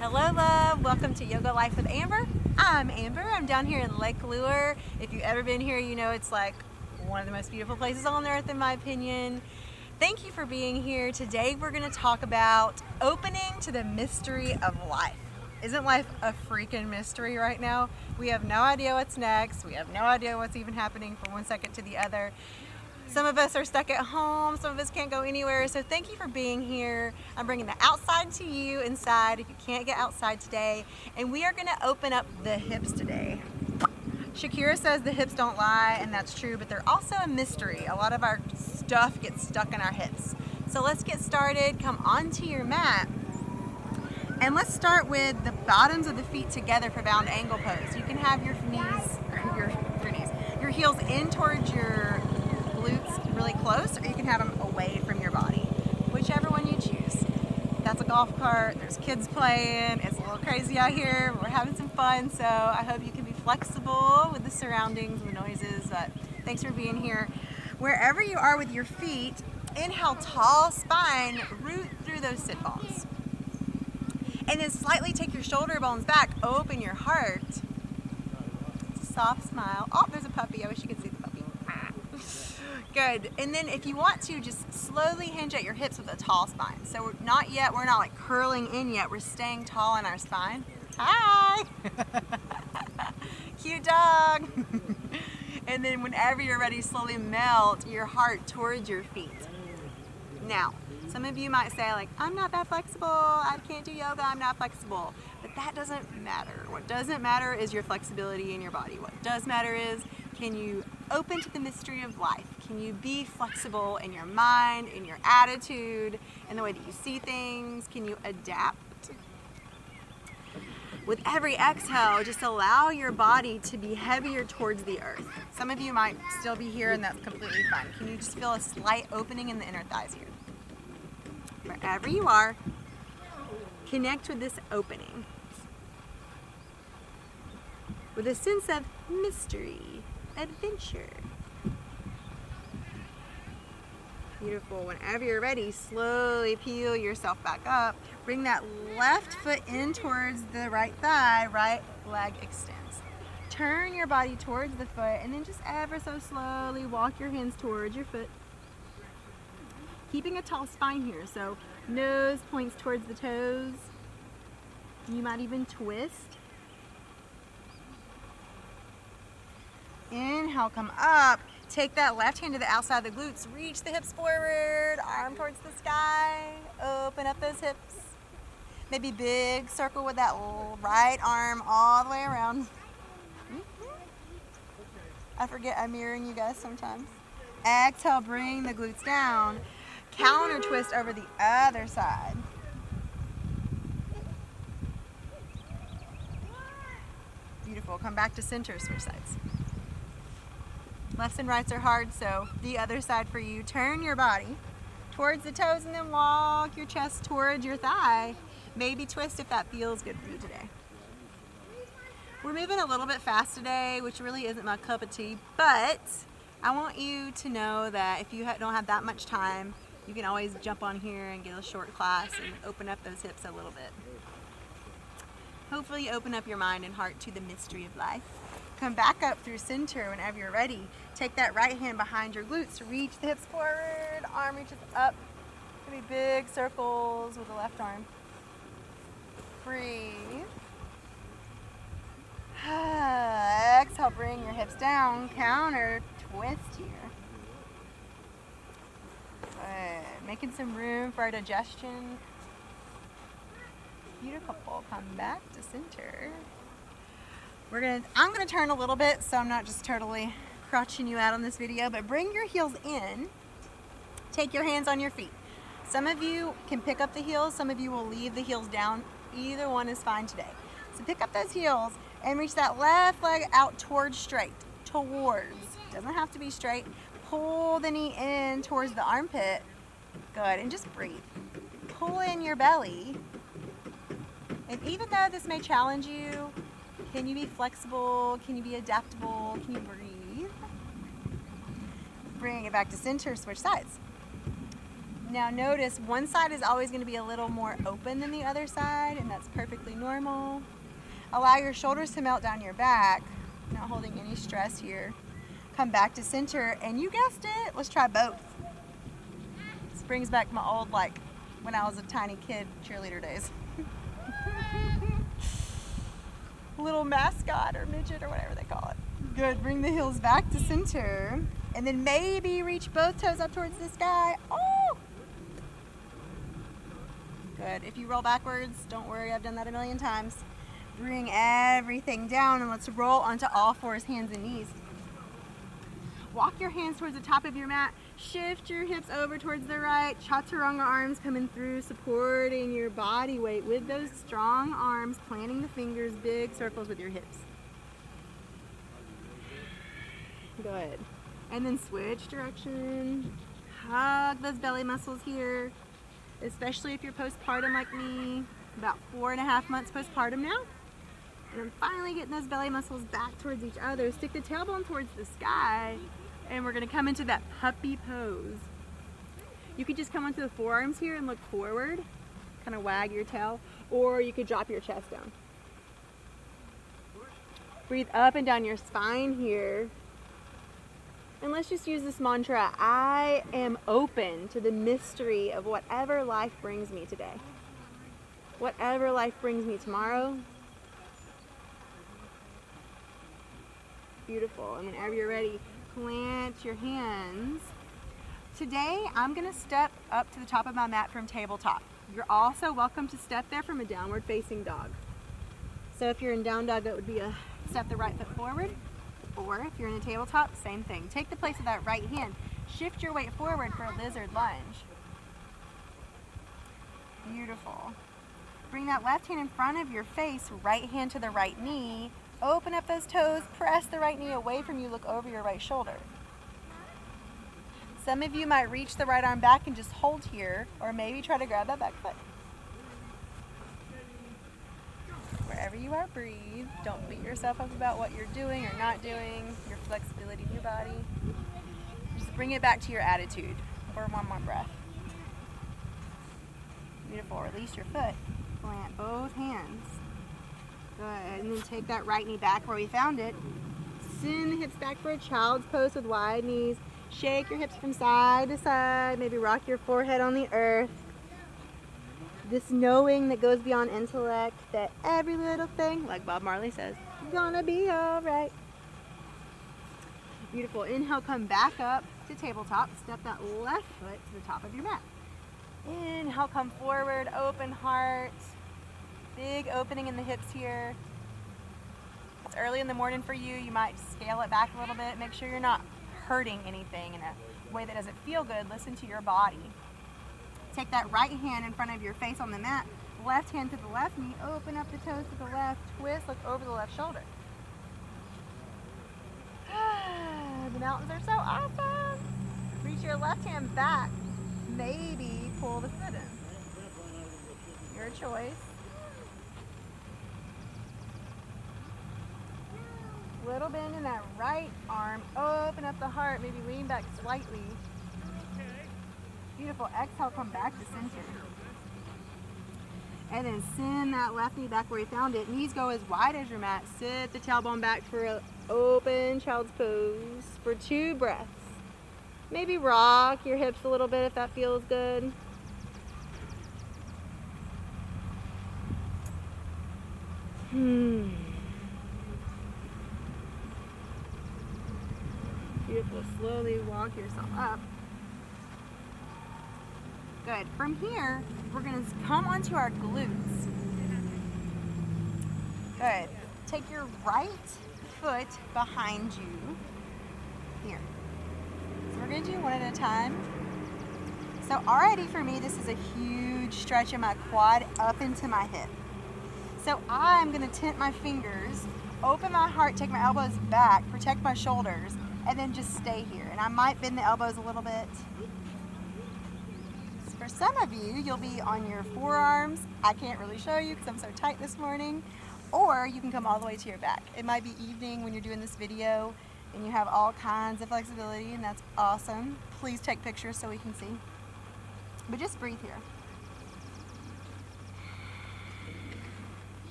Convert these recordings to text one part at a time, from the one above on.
Hello love, welcome to Yoga Life with Amber. I'm Amber, I'm down here in Lake Lure. If you've ever been here, you know it's like one of the most beautiful places on earth in my opinion. Thank you for being here. Today we're going to talk about opening to the mystery of life. Isn't life a freaking mystery right now? We have no idea what's next. We have no idea what's even happening from one second to the other. Some of us are stuck at home, some of us can't go anywhere, so thank you for being here. I'm bringing the outside to you inside if you can't get outside today, and we are going to open up the hips today. Shakira says the hips don't lie, and that's true, but they're also a mystery. A lot of our stuff gets stuck in our hips. So let's get started. Come onto your mat, and let's start with the bottoms of the feet together for bound angle pose. You can have your heels in towards your glutes really close, or you can have them away from your body, whichever one you choose. That's a golf cart, there's kids playing, it's a little crazy out here, we're having some fun, so I hope you can be flexible with the surroundings and the noises, but thanks for being here. Wherever you are with your feet, inhale tall spine, root through those sit bones, and then slightly take your shoulder bones back, open your heart. It's a soft smile. Oh, there's a puppy, I wish you could see the puppy. Good. And then if you want to, just slowly hinge at your hips with a tall spine. So we're not like curling in yet. We're staying tall in our spine. Hi! Cute dog! And then whenever you're ready, slowly melt your heart towards your feet. Now, some of you might say like, I'm not that flexible, I can't do yoga, I'm not flexible. But that doesn't matter. What doesn't matter is your flexibility in your body. What does matter is, can you open to the mystery of life? Can you be flexible in your mind, in your attitude, in the way that you see things? Can you adapt? With every exhale, just allow your body to be heavier towards the earth. Some of you might still be here, and that's completely fine. Can you just feel a slight opening in the inner thighs here? Wherever you are, connect with this opening with a sense of mystery, adventure. Beautiful. Whenever you're ready, slowly peel yourself back up. Bring that left foot in towards the right thigh, right leg extends. Turn your body towards the foot, and then just ever so slowly walk your hands towards your foot. Keeping a tall spine here, so nose points towards the toes. You might even twist. Inhale, come up. Take that left hand to the outside of the glutes. Reach the hips forward, arm towards the sky. Open up those hips. Maybe big circle with that right arm all the way around. I forget I'm mirroring you guys sometimes. Exhale, bring the glutes down. Counter twist over the other side. Beautiful. Come back to center, switch sides. Lefts and rights are hard, so the other side for you. Turn your body towards the toes and then walk your chest towards your thigh. Maybe twist if that feels good for you today. We're moving a little bit fast today, which really isn't my cup of tea, but I want you to know that if you don't have that much time, you can always jump on here and get a short class and open up those hips a little bit. Hopefully open up your mind and heart to the mystery of life. Come back up through center whenever you're ready. Take that right hand behind your glutes. Reach the hips forward. Arm reaches up. Give me big circles with the left arm. Breathe. Exhale, bring your hips down. Counter twist here. Good. Making some room for our digestion. Beautiful. Come back to center. I'm gonna turn a little bit, so I'm not just totally crouching you out on this video, but bring your heels in. Take your hands on your feet. Some of you can pick up the heels, some of you will leave the heels down. Either one is fine today. So pick up those heels and reach that left leg out towards straight, towards. Doesn't have to be straight. Pull the knee in towards the armpit. Good, and just breathe. Pull in your belly. And even though this may challenge you, can you be flexible? Can you be adaptable? Can you breathe? Bring it back to center, switch sides. Now notice one side is always going to be a little more open than the other side, and that's perfectly normal. Allow your shoulders to melt down your back, not holding any stress here. Come back to center, and you guessed it, let's try both. This brings back my old, like, when I was a tiny kid, cheerleader days. Little mascot or midget or whatever they call it. Good, bring the heels back to center, and then maybe reach both toes up towards the sky. Oh! Good, if you roll backwards, don't worry, I've done that a million times. Bring everything down and let's roll onto all fours, hands and knees. Walk your hands towards the top of your mat. Shift your hips over towards the right. Chaturanga arms coming through, supporting your body weight with those strong arms, planting the fingers, big circles with your hips. Good. And then switch direction. Hug those belly muscles here, especially if you're postpartum like me, about 4.5 months postpartum now. And I'm finally getting those belly muscles back towards each other. Stick the tailbone towards the sky, and we're gonna come into that puppy pose. You could just come onto the forearms here and look forward, kind of wag your tail, or you could drop your chest down. Breathe up and down your spine here. And let's just use this mantra, I am open to the mystery of whatever life brings me today. Whatever life brings me tomorrow. Beautiful. And whenever you're ready, plant your hands. Today, I'm going to step up to the top of my mat from tabletop. You're also welcome to step there from a downward facing dog. So if you're in down dog, that would be a step the right foot forward. Or if you're in a tabletop, same thing. Take the place of that right hand. Shift your weight forward for a lizard lunge. Beautiful. Bring that left hand in front of your face, right hand to the right knee. Open up those toes, press the right knee away from you, look over your right shoulder. Some of you might reach the right arm back and just hold here, or maybe try to grab that back foot. Wherever you are, breathe. Don't beat yourself up about what you're doing or not doing, your flexibility in your body. Just bring it back to your attitude for one more breath. Beautiful. Release your foot. Plant both hands. Good. And then take that right knee back where we found it. Send the hips back for a child's pose with wide knees. Shake your hips from side to side. Maybe rock your forehead on the earth. This knowing that goes beyond intellect, that every little thing, like Bob Marley says, gonna be all right. Beautiful. Inhale, come back up to tabletop. Step that left foot to the top of your mat. Inhale, come forward, open heart. Big opening in the hips here. It's early in the morning for you. You might scale it back a little bit. Make sure you're not hurting anything in a way that doesn't feel good. Listen to your body. Take that right hand in front of your face on the mat. Left hand to the left knee. Open up the toes to the left. Twist, look over the left shoulder. The mountains are so awesome. Reach your left hand back. Maybe pull the foot in. Your choice. Little bend in that right arm. Open up the heart. Maybe lean back slightly. Beautiful. Exhale, come back to center. And then send that left knee back where you found it. Knees go as wide as your mat. Sit the tailbone back for an open child's pose for 2 breaths. Maybe rock your hips a little bit if that feels good. Beautiful. Slowly walk yourself up. Good. From here, we're going to come onto our glutes. Good. Take your right foot behind you. Here. So we're going to do one at a time. So already for me, this is a huge stretch in my quad up into my hip. So I'm going to tent my fingers, open my heart, take my elbows back, protect my shoulders, and then just stay here. And I might bend the elbows a little bit. For some of you, you'll be on your forearms. I can't really show you because I'm so tight this morning. Or you can come all the way to your back. It might be evening when you're doing this video and you have all kinds of flexibility, and that's awesome. Please take pictures so we can see. But just breathe here.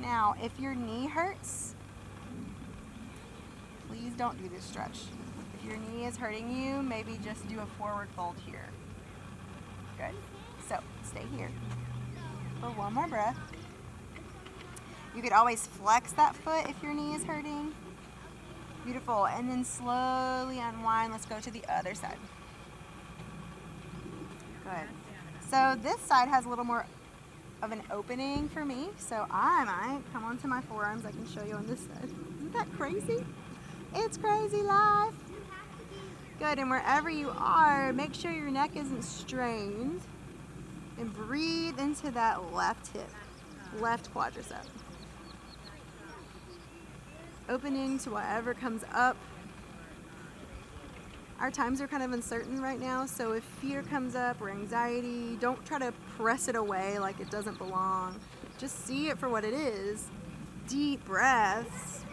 Now, if your knee hurts, please don't do this stretch. If your knee is hurting you, maybe just do a forward fold here. Good. So, stay here for one more breath. You could always flex that foot if your knee is hurting. Beautiful. And then slowly unwind. Let's go to the other side. Good. So this side has a little more of an opening for me. So I might come onto my forearms. I can show you on this side. Isn't that crazy? It's crazy life. Good. And wherever you are, make sure your neck isn't strained. And breathe into that left hip, left quadricep. Opening to whatever comes up. Our times are kind of uncertain right now, so if fear comes up or anxiety, don't try to press it away like it doesn't belong. Just see it for what it is. Deep breaths.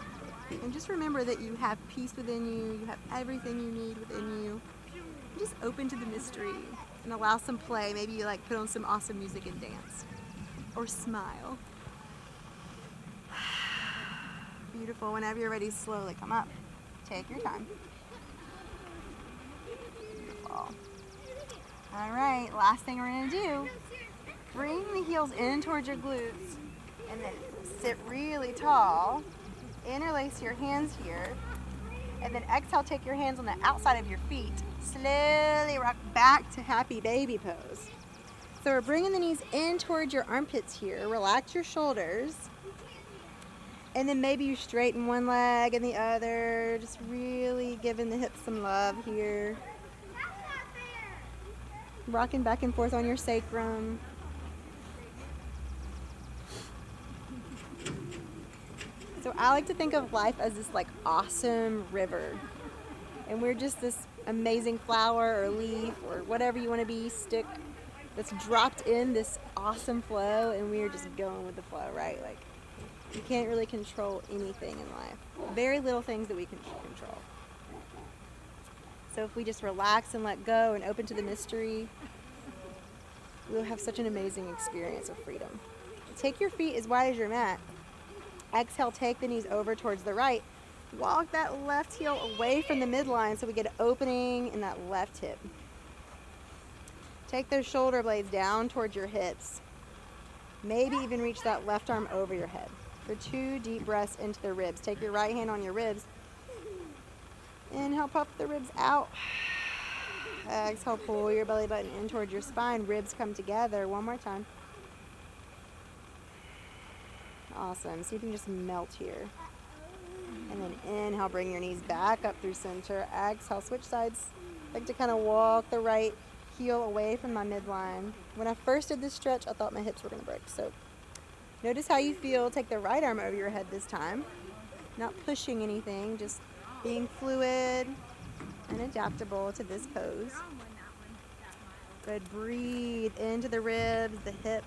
And just remember that you have peace within you. You have everything you need within you. Just open to the mystery and allow some play. Maybe you like put on some awesome music and dance. Or smile. Beautiful. Whenever you're ready, slowly come up. Take your time. All right, last thing we're gonna do, bring the heels in towards your glutes and then sit really tall. Interlace your hands here and then exhale, take your hands on the outside of your feet. Slowly rock back to happy baby pose. So we're bringing the knees in towards your armpits here. Relax your shoulders. And then maybe you straighten one leg and the other, just really giving the hips some love here. Rocking back and forth on your sacrum. So I like to think of life as this like awesome river. And we're just this amazing flower or leaf or whatever you want to be, stick that's dropped in this awesome flow, and we are just going with the flow, right? Like, you can't really control anything in life. Very little things that we can control. So if we just relax and let go and open to the mystery, we'll have such an amazing experience of freedom. Take your feet as wide as your mat. Exhale, take the knees over towards the right. Walk that left heel away from the midline so we get an opening in that left hip. Take those shoulder blades down towards your hips. Maybe even reach that left arm over your head. For 2 deep breaths into the ribs. Take your right hand on your ribs. Inhale, puff the ribs out. Exhale, pull your belly button in towards your spine. Ribs come together. One more time. Awesome. So you can just melt here. And then inhale, bring your knees back up through center. Exhale, switch sides. I like to kind of walk the right heel away from my midline. When I first did this stretch, I thought my hips were going to break. So notice how you feel. Take the right arm over your head this time. Not pushing anything, just being fluid and adaptable to this pose. Good. Breathe into the ribs, the hip.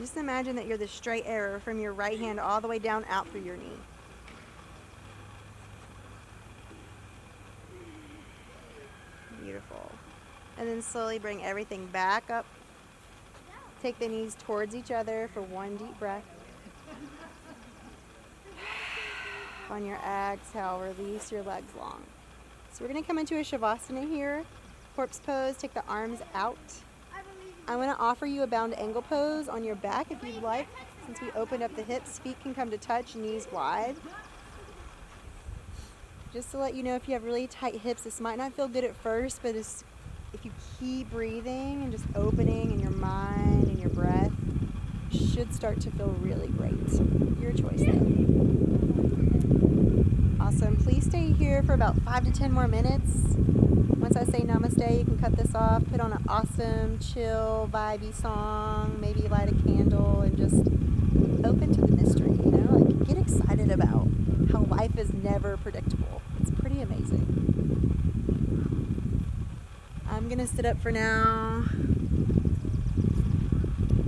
Just imagine that you're the straight arrow from your right hand all the way down out through your knee. Beautiful. And then slowly bring everything back up. Take the knees towards each other for 1 deep breath. On your exhale, release your legs long. So we're going to come into a Shavasana here. Corpse pose, take the arms out. I'm going to offer you a bound angle pose on your back if you'd like. Since we opened up the hips, feet can come to touch, knees wide. Just to let you know, if you have really tight hips, this might not feel good at first, but if you keep breathing and just opening in your mind and your breath, it should start to feel really great. Your choice though. Awesome. Please stay here for about 5 to 10 more minutes. Once I say namaste, you can cut this off, put on an awesome, chill, vibey song, maybe light a candle, and just open to the mystery, you know? Like, get excited about how life is never predictable. It's pretty amazing. I'm going to sit up for now.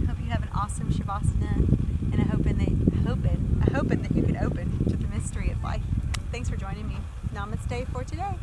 Hope you have an awesome Shavasana, and I'm hoping that you can open to the mystery of life. Thanks for joining me. Namaste for today.